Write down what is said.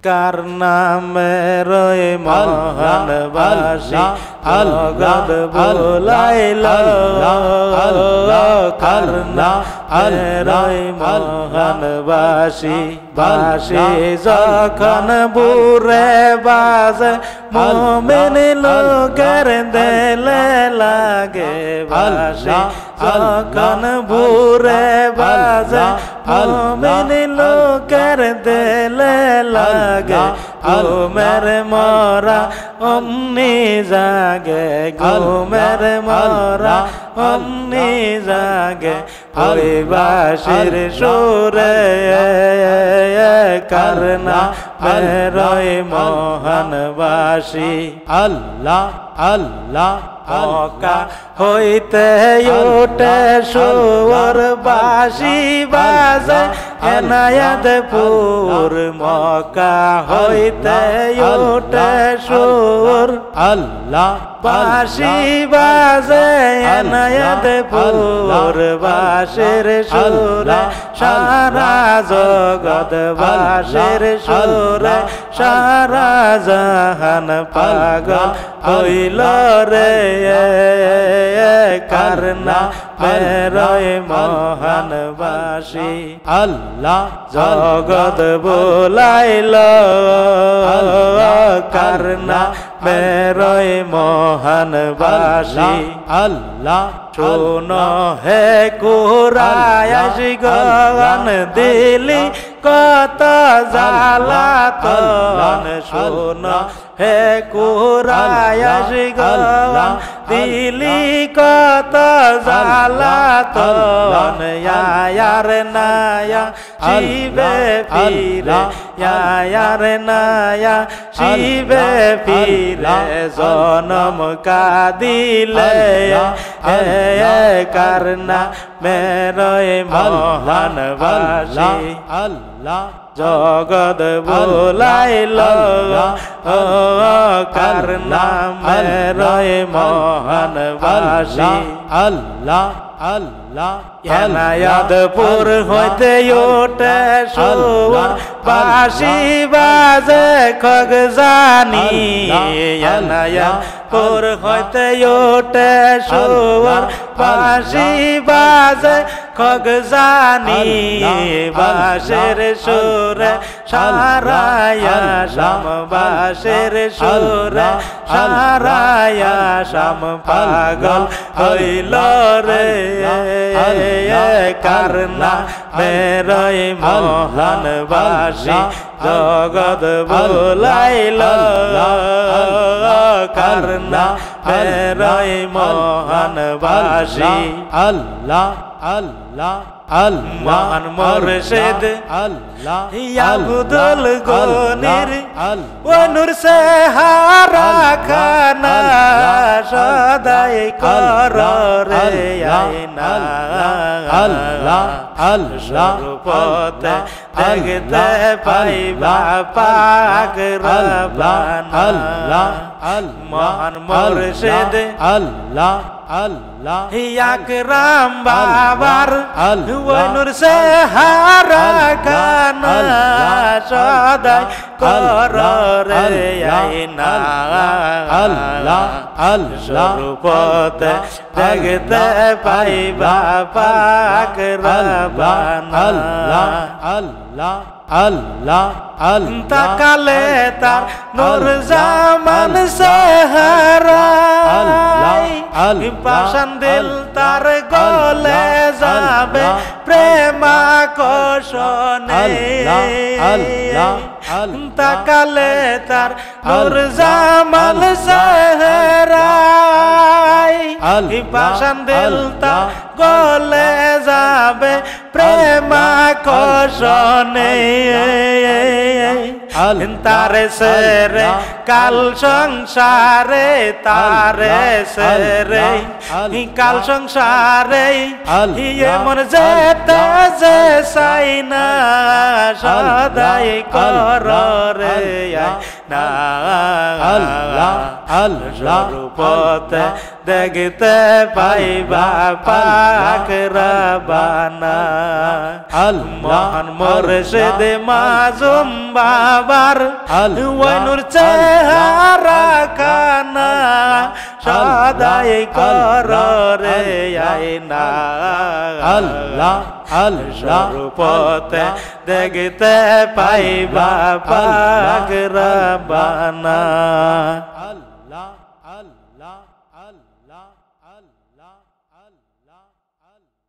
কার নামে রয় মহানবাসী জগৎ বুলাইল কার নামে রয় মহানবাসী বাসি যখন বুরে বাজে মুমিন লোকের দিলে লাগে বাসি যখন বুরে বাজে মুমিন লোকের দিলে লাগে ঘুমের মরা অমনি জাগে ঘুমের মরা অমনি জাগে ওই বাঁশির সুরে কার নামে রয় মহানবাসী আল্লাহ আল্লাহ মক্কা হইতে ওঠে সুর বাঁশি বাজে এনায়েতপুর মক্কা হইতে ওঠে সুর আল্লাহ বাঁশি বাজে এনায়েতপুর বাঁশির সুরে সারা জগৎ বাঁশির সুরে সারা জাহান পাগল হইল রে কার নামে রয় মহানবাসী আল্লাহ জগৎ বুলাইল কার নামে রয় মহানবাসী আল্লাহ শোনো হে কুরাইশ গণ দিলি কত জালাতন শোনো হে কুরাইশ গণ দিলি কত জালাতন ইয়ার নায়া শিবে ফিরে ইয়ার নায়া শিবে ফিরে জনম কাদিলে কার নামে রয় মহানবাসী আল্লাহ জগৎ বুলাইল কার নামে রয় মহানবাসী আল্লাহ আল্লাহ এনায়েতপুর হইতে ওঠে সুর বাঁশি বাজে খগ জানি এনায়েতপুর হইতে ওঠে সুর বাঁশি বাজে খগ জানি বাঁশির সুরে সারায়া শাম বাঁশির সুরে সারায়া শাম পাগল হইল রে কার নামে রয় মহানবাসী জগৎ বুলাইল কার নামে রয় মহানবাসী আল্লাহ আল্লাহ মহান মুর্শিদ আল্লাহ আব্দুল গনির ওনুর সে হারা খানা সদাই কর রে আয়না আল্লাহ আল্লাহ পথে দেখতে পাইবা পাক রব্বানা আল্লাহ মহান মুর্শিদ আল্লাহ আল্লাহ আকরাম বাবার ওনুর সে হারা খানা সদাই কর রে আয়না আল্লাহ আল্লাহ পথে দেখতে পাইবা পাক রব্বানা আল্লাহ আল্লাহ আল্লাহ আল্লাহ কালে তার নূর জামান সেহারা পাশান দিল তার গলে যাবে প্রেমা কোশনে তাকালে তার নূর জামান সেহারা পাশান দিল তার গলে যাবে প্রেমা কোশনে তারে সেরে কাল সংসারে তারে সেরে কাল সংসারে এমন যেতে যে সাইনা সদাই কর রে না আল্লাহ আল্লাহ স্বরূপতে দেখতে পাইবা পাক রব্বানা মহান মুর্শিদ মাসুম বাবার ওই নূর চেহারা কানা সদাই কর রে আয়না আল্লাহ আল্লাহ স্বরূপতে দেখতে পাইবা পাক রব্বানা আল্লাহ আল্লাহ আল্লাহ আল্লাহ আল্লাহ আল্লাহ